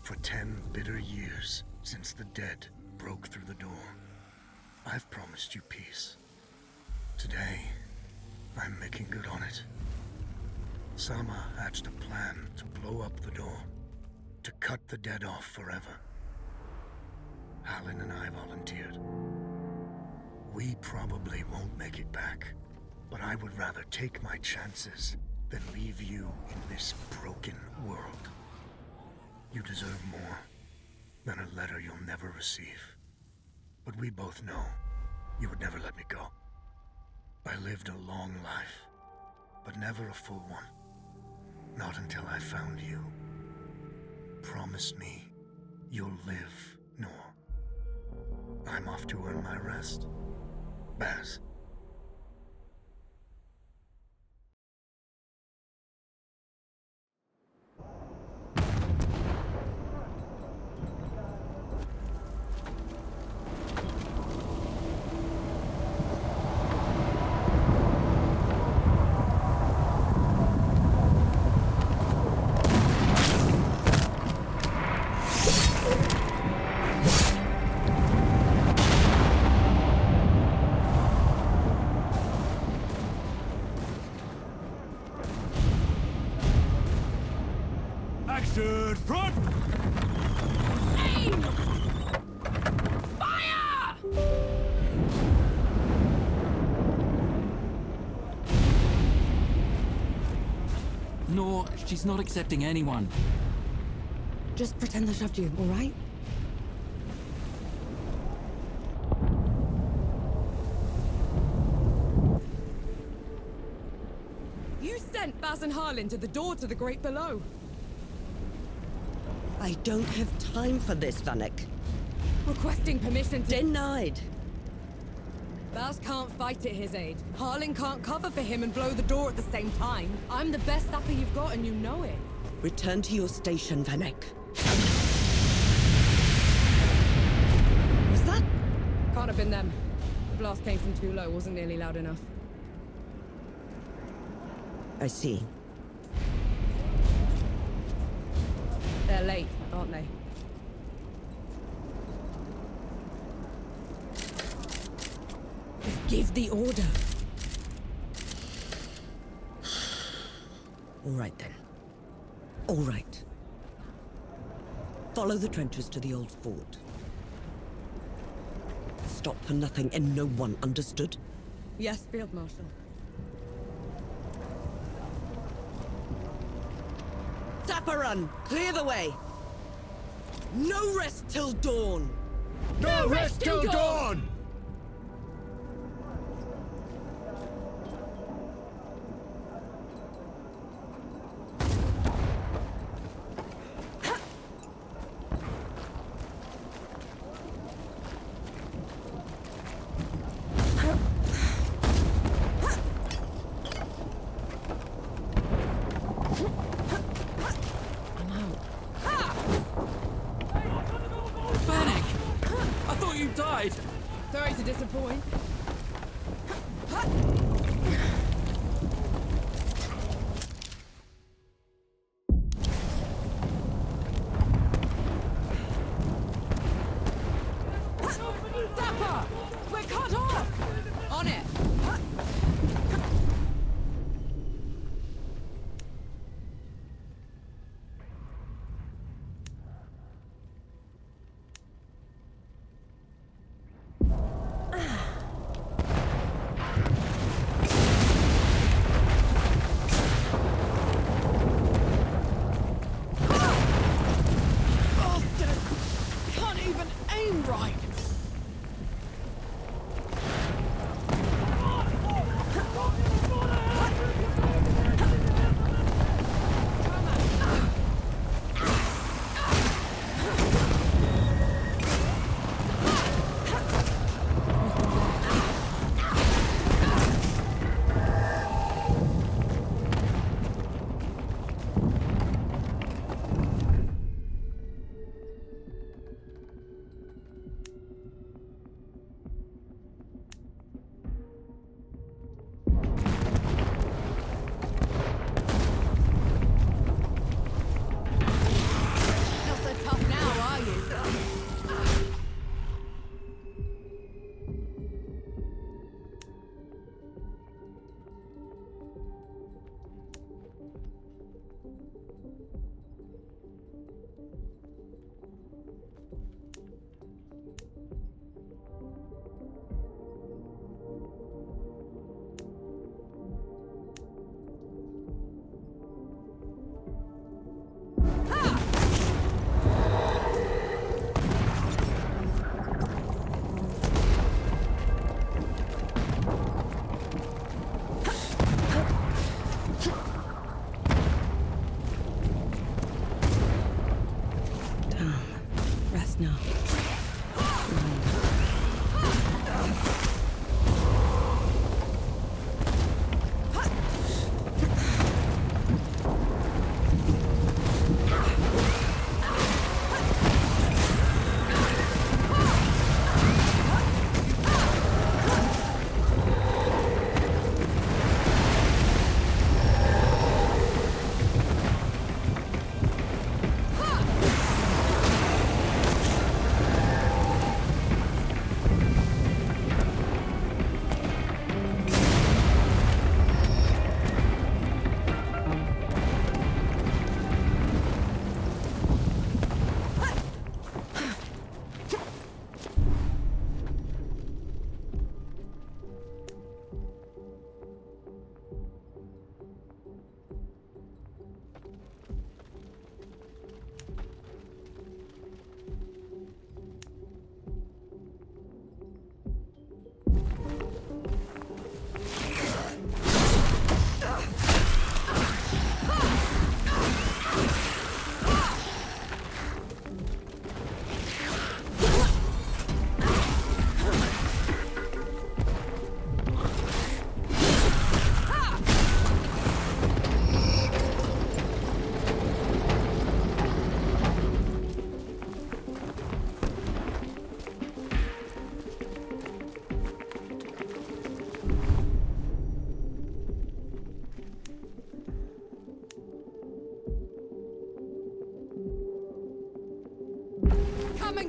For 10 bitter years since the dead broke through the door, I've promised you peace. Today, I'm making good on it. Sama hatched a plan to blow up the door, to cut the dead off forever. Halin and I volunteered. We probably won't make it back, but I would rather take my chances than leave you in this broken world. You deserve more than a letter you'll never receive. But we both know you would never let me go. I lived a long life, but never a full one. Not until I found you. Promise me you'll live, Nor. I'm off to earn my rest. Baz. Action front! Aim! Fire! No, she's not accepting anyone. Just pretend I shoved you, all right? You sent Baz and Harlan to the door to the Great Below. I don't have time for this, Vanek. Requesting permission to... Denied. Baz can't fight at his age. Harlan can't cover for him and blow the door at the same time. I'm the best sapper you've got and you know it. Return to your station, Vanek. Was that? Can't have been them. The blast came from too low, wasn't nearly loud enough. I see. They're late, aren't they? Just give the order. All right, then. All right. Follow the trenches to the old fort. Stop for nothing and no one, understood? Yes, Field Marshal. Sapper run! Clear the way! No rest till dawn! No rest till dawn!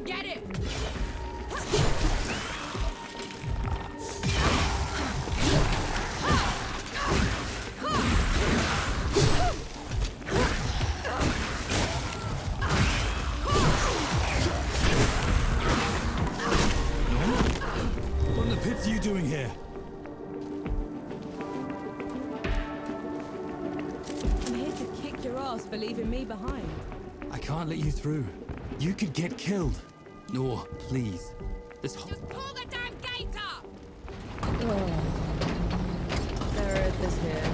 Get it! What in the pits are you doing here? I'm here to kick your ass for leaving me behind. I can't let you through. You could get killed. Nor, please. This whole... Just pull the damn gate up! There is here.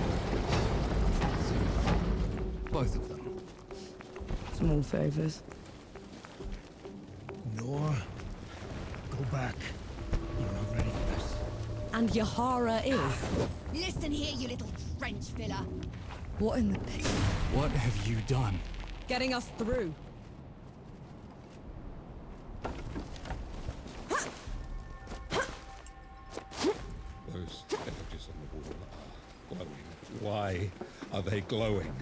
Both of them. Small favors. Nor, go back. You're not ready for this. And Yahara is. Listen here, you little trench filler. What in the pit? What have you done? Getting us through. Those images on the wall are glowing. Why are they glowing?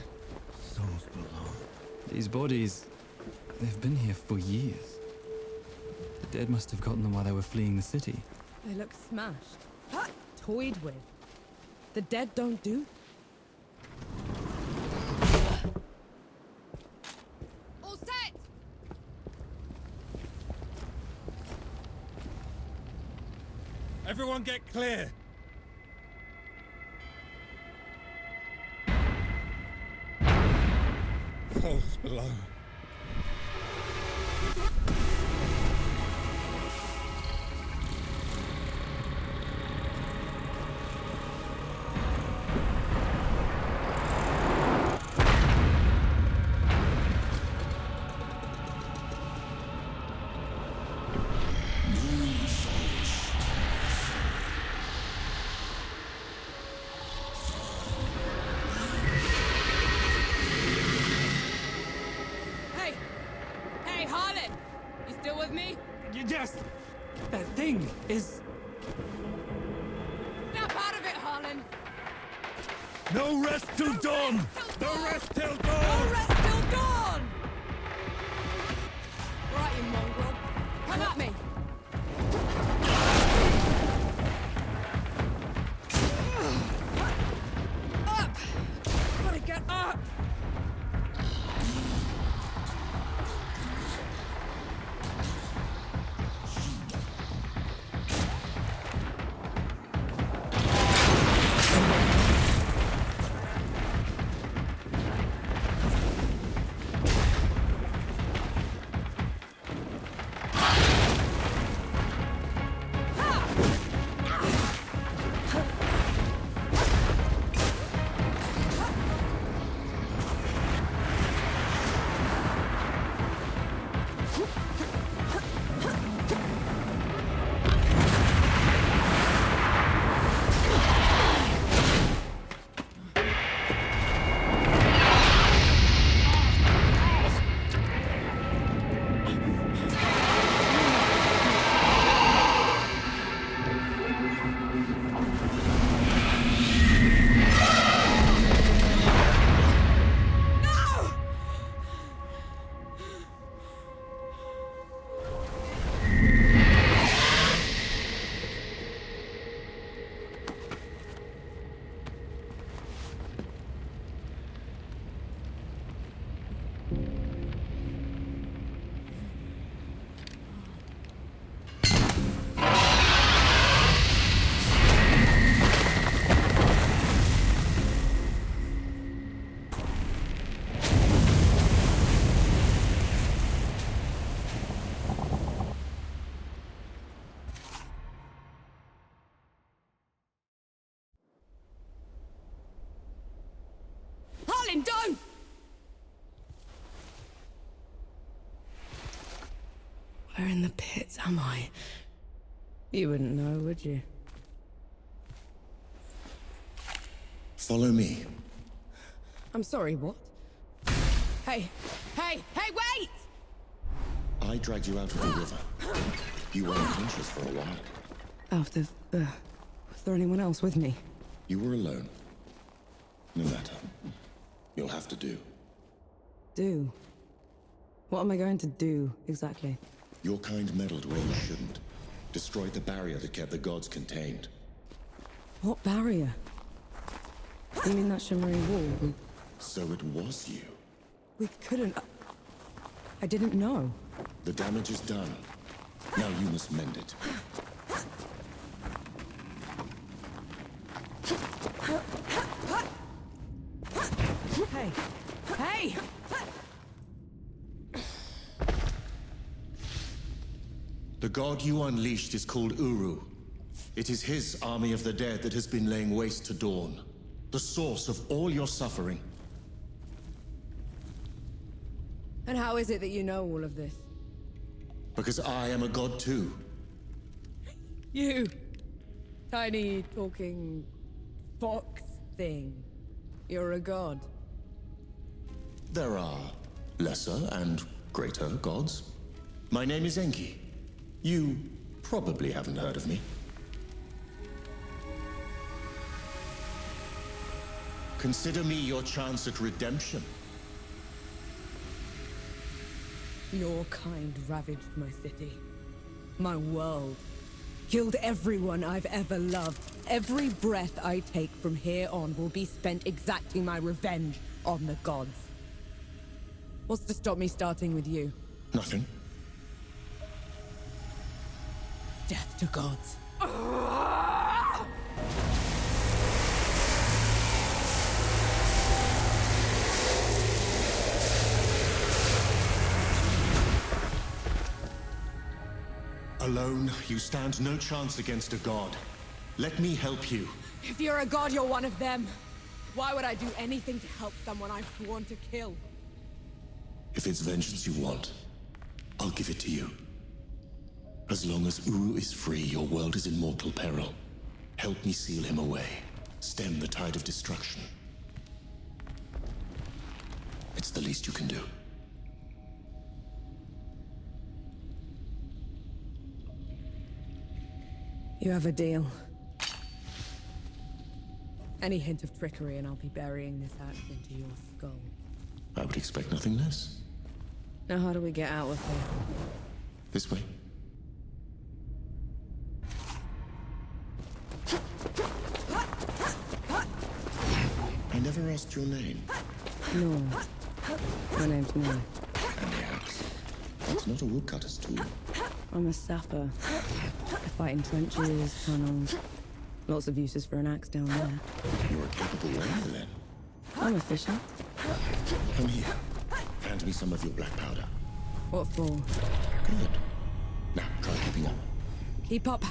Souls below. These bodies, they've been here for years. The dead must have gotten them while they were fleeing the city. They look smashed. Toyed with. The dead don't do. All set! Everyone get clear! Souls below. Hey! Hey, Harlan! You still with me? Yes! That thing is... Snap out of it, Harlan! No rest till dawn! No rest till No dawn! rest till dawn! Right, you mongrel. Come at me! Up! Gotta get up! Harlan, don't! Where in the pits am I? You wouldn't know, would you? Follow me. I'm sorry, what? Hey! Hey! Hey, wait! I dragged you out of the river. You were unconscious for a while. Out of... was there anyone else with me? You were alone. No matter. You'll have to do. Do? What am I going to do, exactly? Your kind meddled where you shouldn't. Destroyed the barrier that kept the gods contained. What barrier? You mean that shimmering wall? So it was you. We couldn't... I didn't know. The damage is done. Now you must mend it. Hey! Hey! The god you unleashed is called Uru. It is his army of the dead that has been laying waste to Dawn. The source of all your suffering. And how is it that you know all of this? Because I am a god too. You! Tiny, talking... fox thing. You're a god. There are lesser and greater gods. My name is Enki. You probably haven't heard of me. Consider me your chance at redemption. Your kind ravaged my city. My world. Killed everyone I've ever loved. Every breath I take from here on will be spent exacting my revenge on the gods. What's to stop me starting with you? Nothing. Death to gods. Alone, you stand no chance against a god. Let me help you. If you're a god, you're one of them. Why would I do anything to help someone I've sworn to kill? If it's vengeance you want, I'll give it to you. As long as Uru is free, your world is in mortal peril. Help me seal him away. Stem the tide of destruction. It's the least you can do. You have a deal. Any hint of trickery and I'll be burying this axe into your skull. I would expect nothing less. Now how do we get out of here? This way. I never asked your name. No. My name's Mary. And the axe. That's not a woodcutter's tool. I'm a sapper. I fight in trenches, tunnels. Lots of uses for an axe down there. You're a capable warrior then. I'm efficient. Come here. Hand me some of your black powder. What for? Good. Now, try keeping up. Keep up.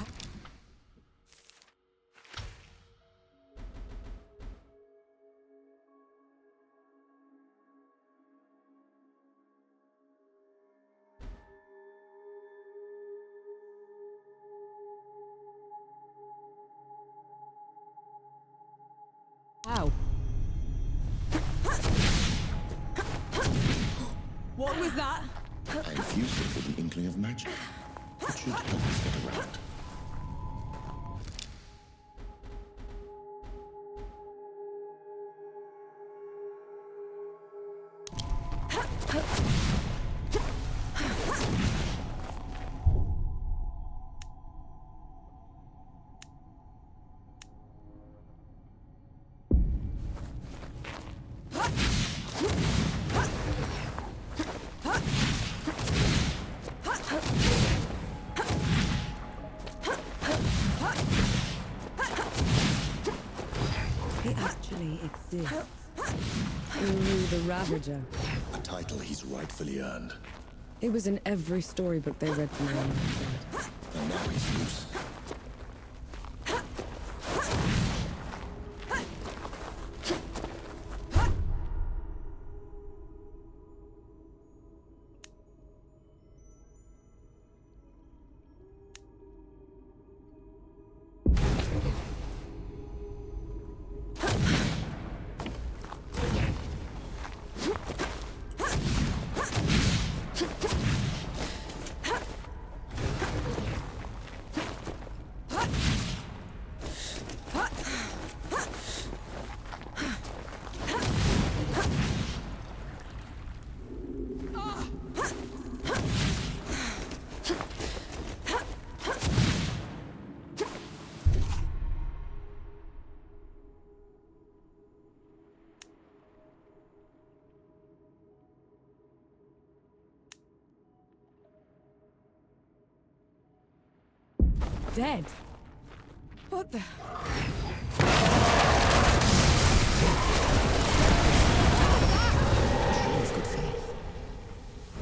Ow. What was that? I infused it with an inkling of magic. It should help us get around. It actually exists. Uru the Ravager. A title he's rightfully earned. It was in every storybook they read to me when I was dead. And now he's loose. dead. What the?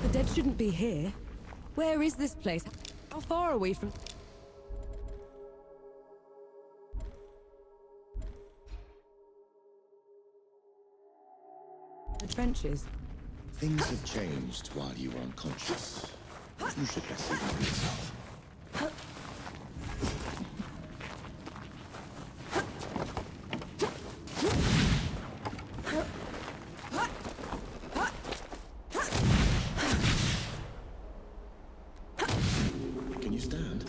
The dead shouldn't be here. Where is this place? How far are we from... the trenches? Things have changed while you were unconscious. You should best see them yourself. Can you stand?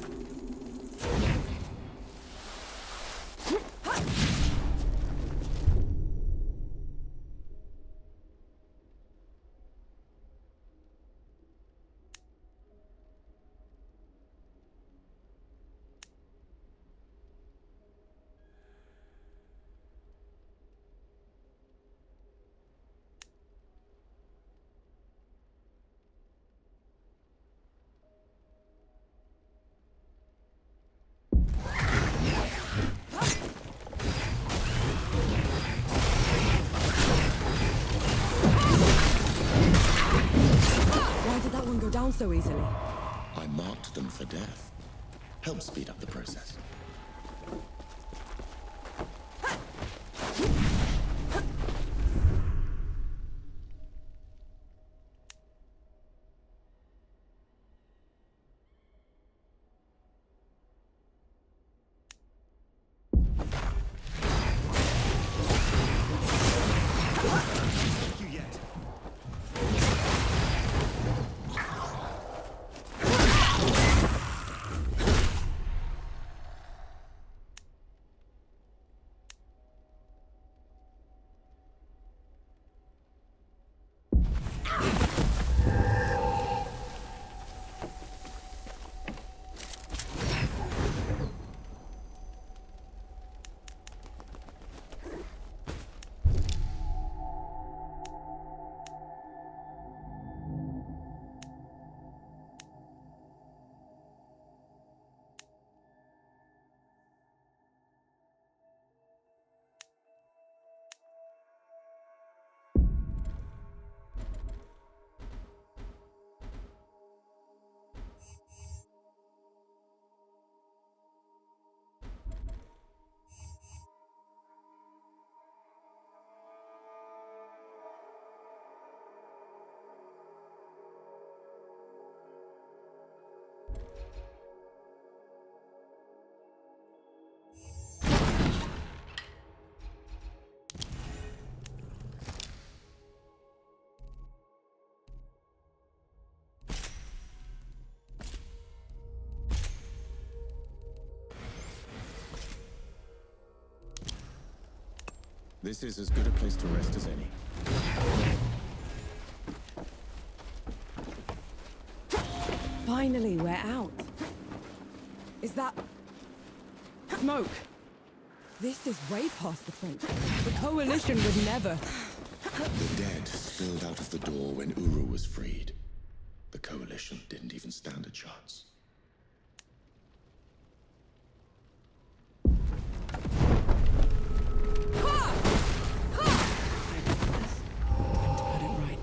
Why did that one go down so easily? I marked them for death. Help speed up the process. This is as good a place to rest as any. Finally, we're out. Is that... smoke? This is way past the trench. The Coalition would never... The dead spilled out of the door when Uru was freed. The Coalition didn't even stand a chance. Put it right.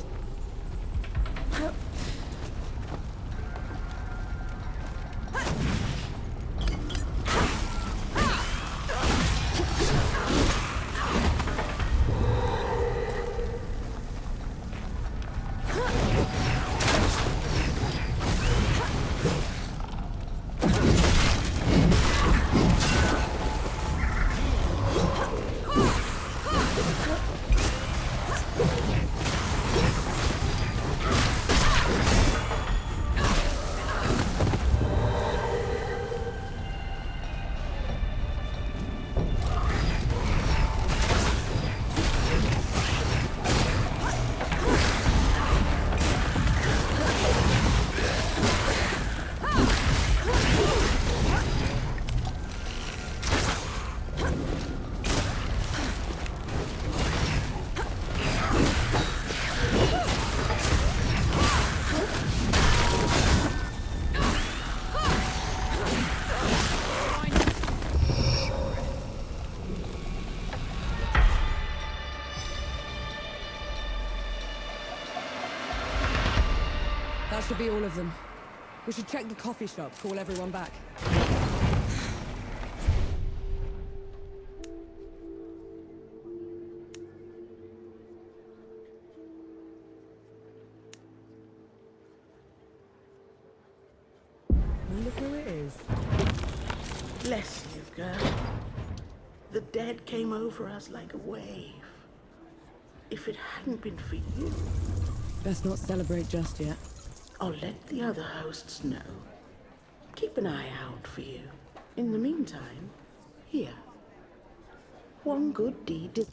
should be all of them. We should check the coffee shop, call everyone back. Look who it is. Bless you, girl. The dead came over us like a wave. If it hadn't been for you, Best not celebrate just yet. I'll let the other hosts know. Keep an eye out for you. In the meantime, here. One good deed is...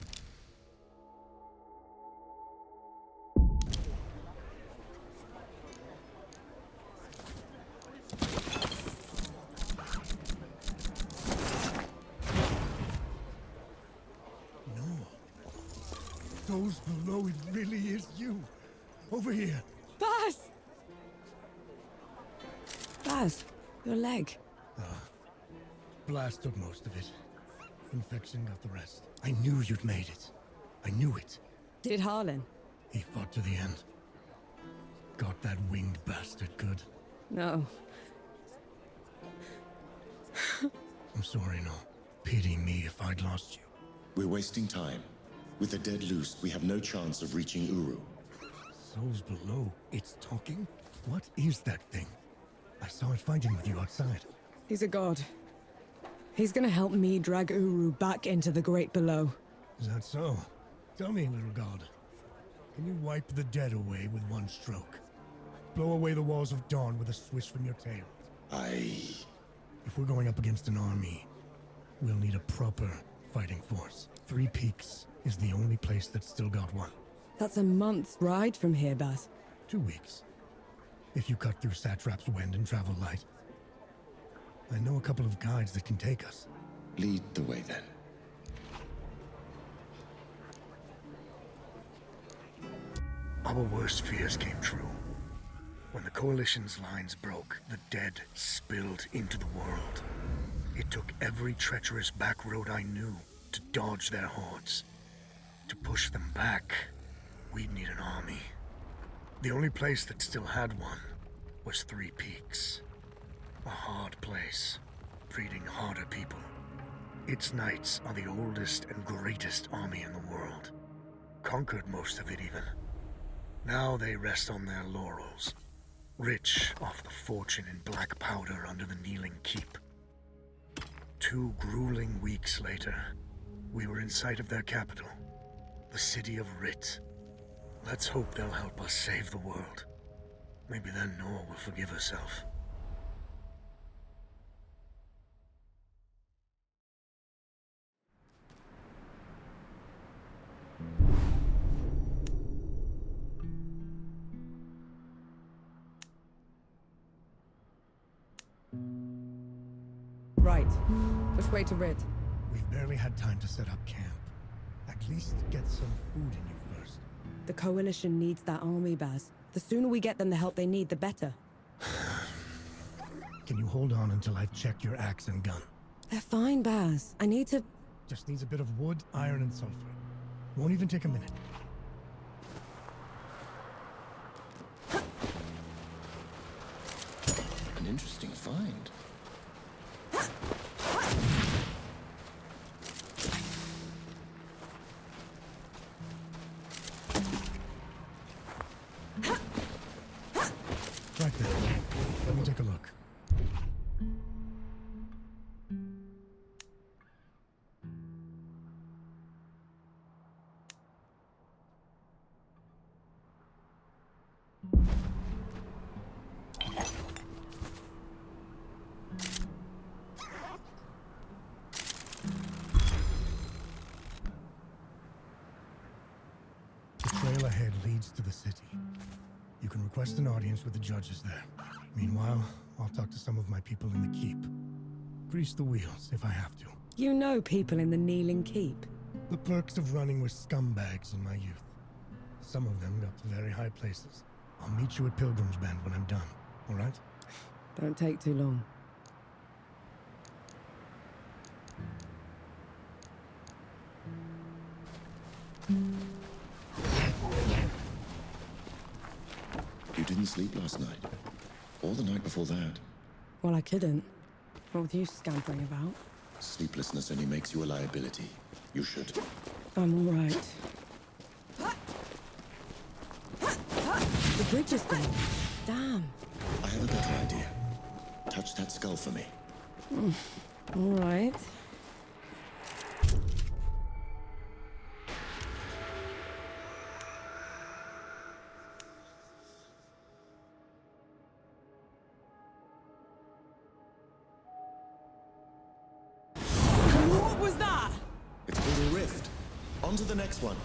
Those below, it really is you. Over here. Baz! Baz, your leg. Blast took most of it. Infection got the rest. I knew you'd made it. I knew it. Did Harlan? He fought to the end. Got that winged bastard good. No. I'm sorry, no. Pity me if I'd lost you. We're wasting time. With the dead loose, we have no chance of reaching Uru. Souls below. It's talking? What is that thing? I saw it fighting with you outside. He's a god. He's gonna help me drag Uru back into the great below. Is that so? Tell me, little god. Can you wipe the dead away with one stroke? Blow away the walls of dawn with a swish from your tail? If we're going up against an army, we'll need a proper fighting force. Three Peaks is the only place that's still got one. That's a month's ride from here, Baz. 2 weeks. If you cut through Satrap's Wind and travel light. I know a couple of guides that can take us. Lead the way, then. Our worst fears came true. When the Coalition's lines broke, the dead spilled into the world. It took every treacherous back road I knew to dodge their hordes. To push them back, we'd need an army. The only place that still had one was Three Peaks. A hard place, breeding harder people. Its knights are the oldest and greatest army in the world. Conquered most of it even. Now they rest on their laurels, rich off the fortune in black powder under the Kneeling Keep. 2 grueling weeks later, we were in sight of their capital, the city of Rit. Let's hope they'll help us save the world. Maybe then Nor will forgive herself. Right. Which way to Rid? We've barely had time to set up camp. At least get some food in you first. The Coalition needs that army, Baz. The sooner we get them the help they need, the better. Can you hold on until I've checked your axe and gun? They're fine, Baz. I need to... Just needs a bit of wood, iron, and sulfur. Won't even take a minute. An interesting find. Right there. Let me take a look. The trail ahead leads to the city. You can request an audience with the judges there. Meanwhile, I'll talk to some of my people in the keep. Grease the wheels if I have to. You know people in the Kneeling Keep. The perks of running with scumbags in my youth. Some of them got to very high places. I'll meet you at Pilgrim's Bend when I'm done, all right? Don't take too long. You do didn't sleep last night. Or the night before that. Well, I couldn't. What with you scampering about? Sleeplessness only makes you a liability. You should. I'm all right. The bridge is gone. Damn. I have a better idea. Touch that skull for me. All right. What was that? It's called a rift. On to the next one.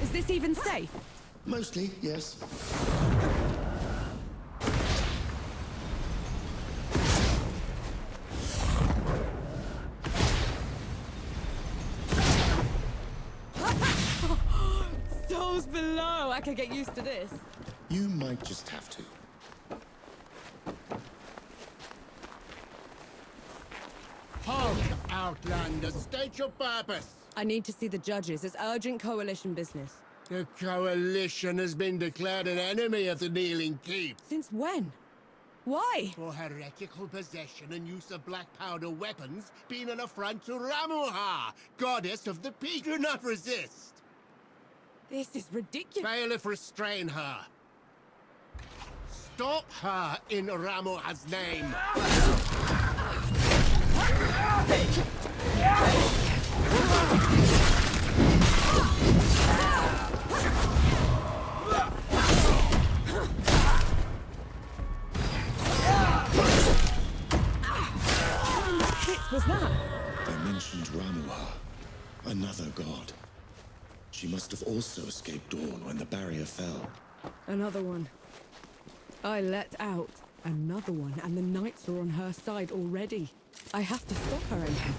Is this even safe? Mostly, yes. Souls below. I could get used to this. You might just have to. Halt, Outlander. State your purpose. I need to see the judges. It's urgent coalition business. The Coalition has been declared an enemy of the Kneeling Keep. Since when? Why? For heretical possession and use of black powder weapons being an affront to Ramuha, goddess of the peak. Do not resist. This is ridiculous. Bailiff, restrain her. Stop her in Ramuha's name. What was that? I mentioned Ramuha, another god. She must have also escaped Dawn when the barrier fell. Another one. I let out another one, and the knights are on her side already. I have to stop her, Enki.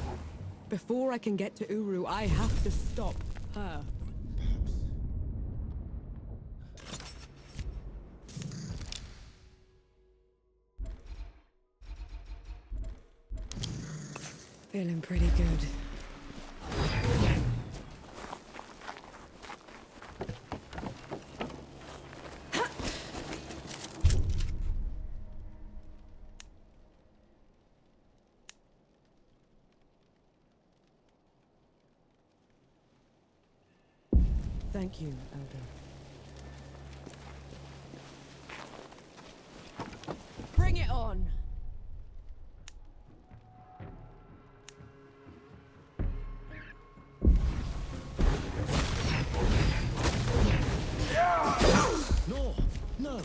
Before I can get to Uru, I have to stop her. Feeling pretty good. Thank you, Elder. Bring it on! No! No!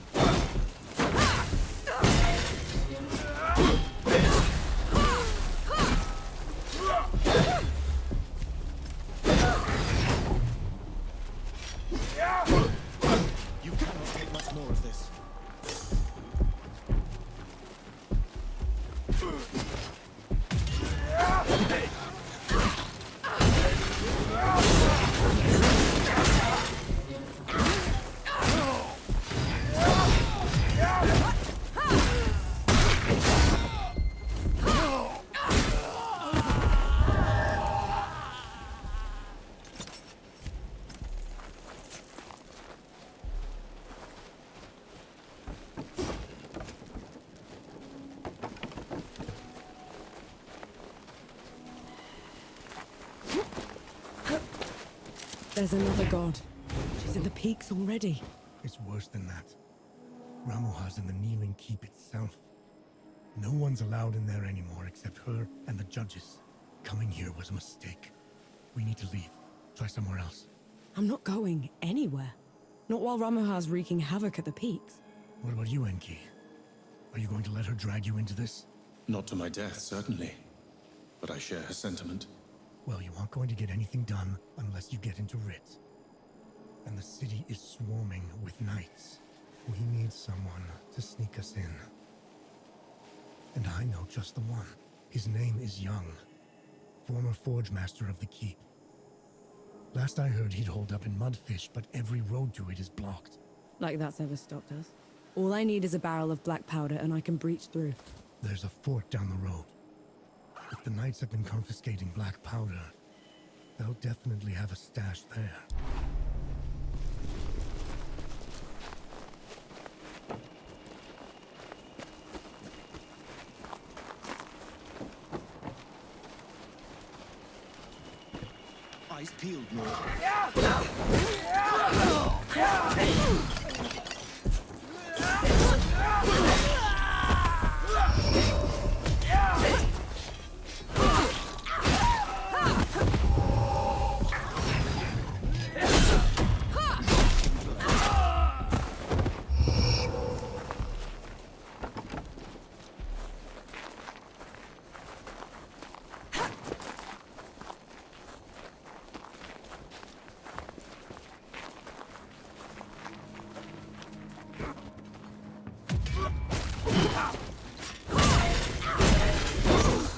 You cannot take much more of this. There's another god. She's in the peaks already. It's worse than that. Ramuha's in the Kneeling Keep itself. No one's allowed in there anymore except her and the judges. Coming here was a mistake. We need to leave. Try somewhere else. I'm not going anywhere. Not while Ramuha's wreaking havoc at the peaks. What about you, Enki? Are you going to let her drag you into this? Not to my death, certainly. But I share her sentiment. Well, you aren't going to get anything done unless you get into Rit. And the city is swarming with knights. We need someone to sneak us in. And I know just the one. His name is Young, former forge master of the keep. Last I heard, he'd hold up in Mudfish, but every road to it is blocked. Like that's ever stopped us. All I need is a barrel of black powder and I can breach through. There's a fort down the road. If the Knights have been confiscating black powder, they'll definitely have a stash there. Eyes peeled, Lord.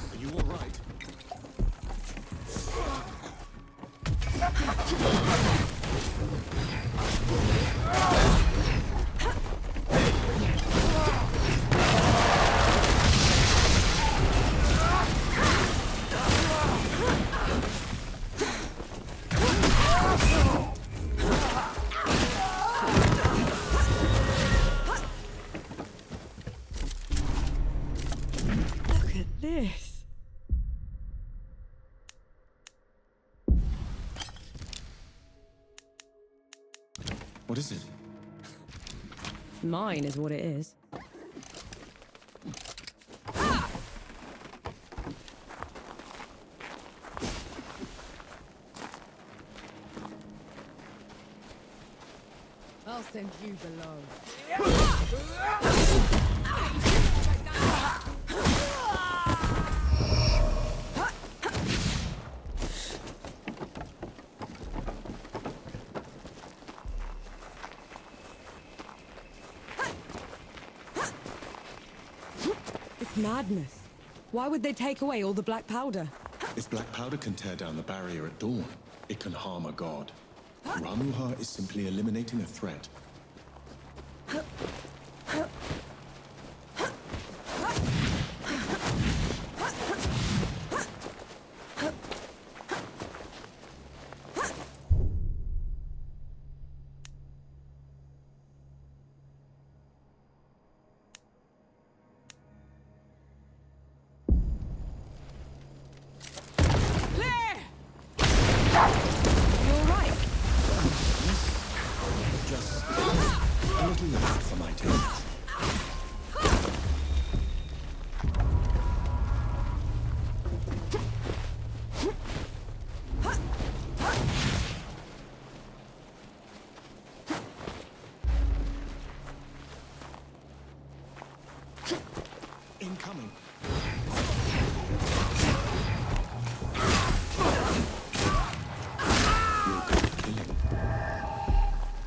Are you all right? Look at this. What is it? Mine is what it is. I'll send you below. It's madness. Why would they take away all the black powder? If black powder can tear down the barrier at dawn, it can harm a god. Ramuha is simply eliminating a threat. Just a little loud for my taste. Incoming.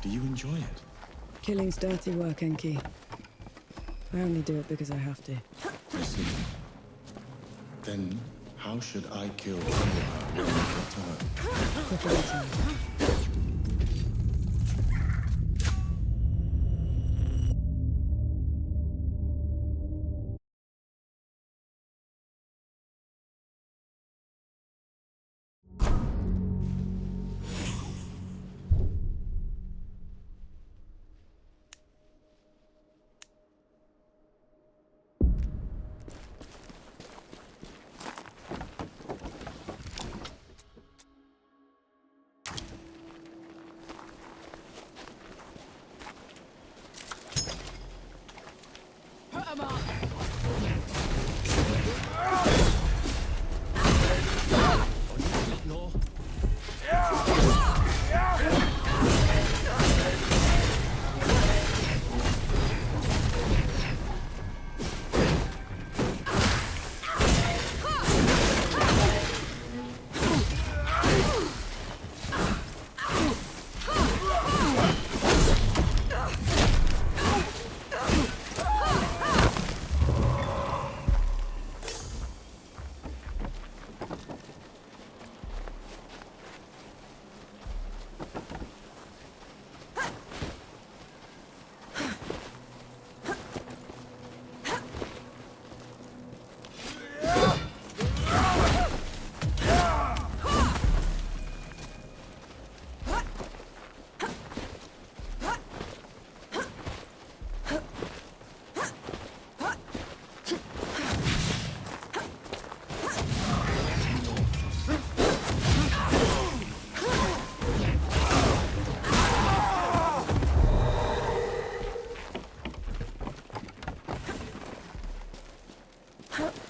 Do you enjoy it? Killing's dirty work, Enki. I only do it because I have to. I see. Then how should I kill Ramuha when we return? Quicker than time. Huh?